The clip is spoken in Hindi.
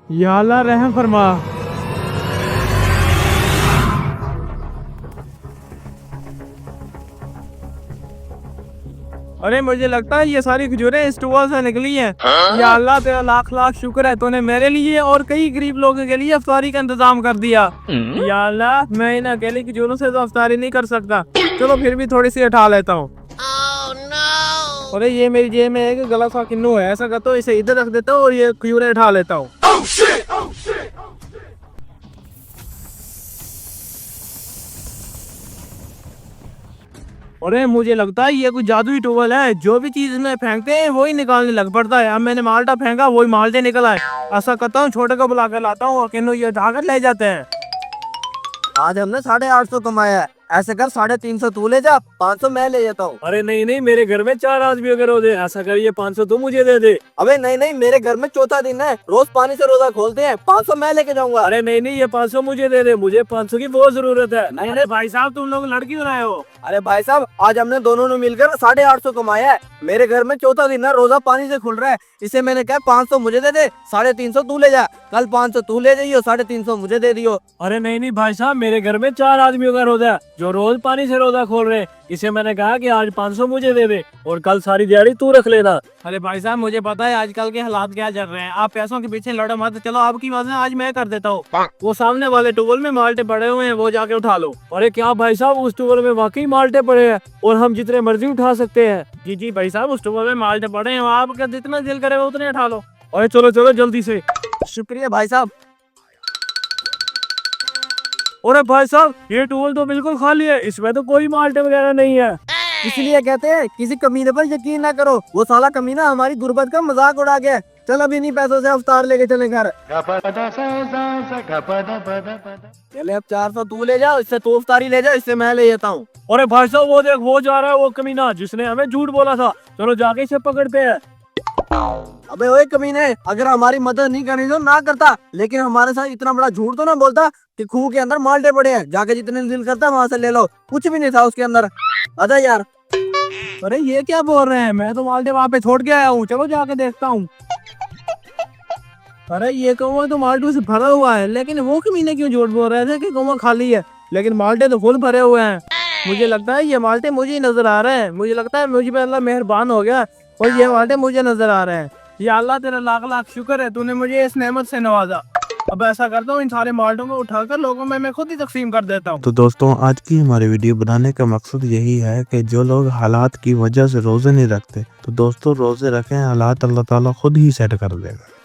या अल्लाह रहम फरमा। अरे मुझे लगता है ये सारी खजूरें इस टूअल से निकली हैं। या अल्लाह तेरा लाख लाख शुक्र है, तूने मेरे लिए और कई गरीब लोगों के लिए अफ्तारी का इंतजाम कर दिया। या अल्लाह मैं इन अकेली खजूरों से तो अफ्तारी नहीं कर सकता, चलो फिर भी थोड़ी सी उठा लेता हूँ। अरे ये मेरी जेब में एक गला सा किन्नू है, ऐसा करता हूँ इसे इधर रख देता हूँ और ये खजूरें उठा लेता हूँ। अरे मुझे लगता है ये कोई जादुई टूवल है, जो भी चीज इसमें फेंकते हैं वही निकालने लग पड़ता है। अब मैंने माल्टा फेंका, वही माल्टे निकल आए। ऐसा करता हूँ छोटे को बुला कर लाता हूँ और किन्नू ये उठाकर ले जाते हैं। आज हमने 850 कमाया है। ऐसे कर 350 तू ले जा, 500 मैं ले जाता हूँ। अरे नहीं नहीं, मेरे घर में 4 आदमी अगर हो दे, ऐसा कर ये 500 तुम मुझे दे दे। अबे नहीं नहीं, मेरे घर में चौथा दिन है, रोज पानी से रोजा खोलते हैं, 500 मैं लेके जाऊंगा। अरे नहीं नहीं, ये 500 मुझे दे दे, मुझे 500 की बहुत जरूरत है। नहीं अरे भाई साहब, तुम लोग लड़की बनाए हो। अरे भाई साहब, आज हमने दोनों ने मिलकर 850 कमाया है। मेरे घर में चौथा दिन है, रोजा पानी से खुल रहा है। इसे मैंने कहा 500 मुझे दे दे, 350 तू ले जा। कल 500 तू ले जाइयो, 350 मुझे दे दियो। अरे नहीं नहीं भाई साहब, मेरे घर में 4 आदमी अगर हो जाए जो रोज पानी से रोजा खोल रहे हैं। इसे मैंने कहा कि आज 500 मुझे दे दे और कल सारी दिहाड़ी तू रख लेना। अरे भाई साहब, मुझे पता है आजकल के हालात क्या चल रहे हैं, आप पैसों के पीछे लड़ो मत। चलो आपकी बात है, आज मैं कर देता हूँ। वो सामने वाले टूवल में माल्टे पड़े हुए हैं, वो जाके उठा लो। अरे क्या भाई साहब, उस टूवल में वाकई माल्टे पड़े हैं और हम जितने मर्जी उठा सकते हैं। जी जी भाई साहब, उस टूवल में माल्टे पड़े हैं, आपका जितना दिल करे वो उतने उठा लो। अरे चलो चलो जल्दी से। शुक्रिया भाई साहब। अरे भाई साहब, ये टूवल तो बिल्कुल खाली है, इसमें तो कोई माल्टे वगैरह नहीं है। इसलिए कहते हैं किसी कमीने पर यकीन ना करो, वो साला कमीना हमारी गुर्बत का मजाक उड़ा गया। चल अब इन्हीं पैसों से अवतार लेके चले घर। चले अब 400 तू ले जाओ, इससे तू अवतारी ले जाओ, इससे मैं ले जाता हूँ। अरे भाई साहब, वो देख वो जा रहा है, वो कमीना जिसने हमें झूठ बोला था। चलो जाके इसे पकड़ते हैं। अबे ओए कमीने, अगर हमारी मदद नहीं करनी तो ना करता, लेकिन हमारे साथ इतना बड़ा झूठ तो ना बोलता कि खूह के अंदर माल्टे पड़े हैं, जाके जितने दिल करता वहां से ले लो। कुछ भी नहीं था उसके अंदर। अदा यार। अरे ये क्या बोल रहे हैं, मैं तो माल्टे वहाँ पे छोड़ के आया हूँ, चलो जाके देखता हूँ। अरे ये कौवा तो माल्टों से भरा हुआ है, लेकिन वो कमीने क्यों झूठ बोल रहे थे कि कौवा खाली है, लेकिन माल्टे तो फुल भरे हुए हैं। मुझे लगता है ये माल्टे मुझे ही नजर आ रहे हैं। मुझे लगता है मुझे पे अल्लाह मेहरबान हो गया और ये माल्टे मुझे नजर आ रहे हैं। या अल्लाह तेरा लाख लाख शुक्र है, तूने मुझे इस नेमत से नवाजा। अब ऐसा करता हूँ, इन सारे माल्टों को उठाकर लोगों में मैं खुद ही तकसीम कर देता हूँ। तो दोस्तों, आज की हमारी वीडियो बनाने का मकसद यही है कि जो लोग हालात की वजह से रोजे नहीं रखते, तो दोस्तों रोजे रखें, हालात अल्लाह ताला खुद ही सेट कर देगा।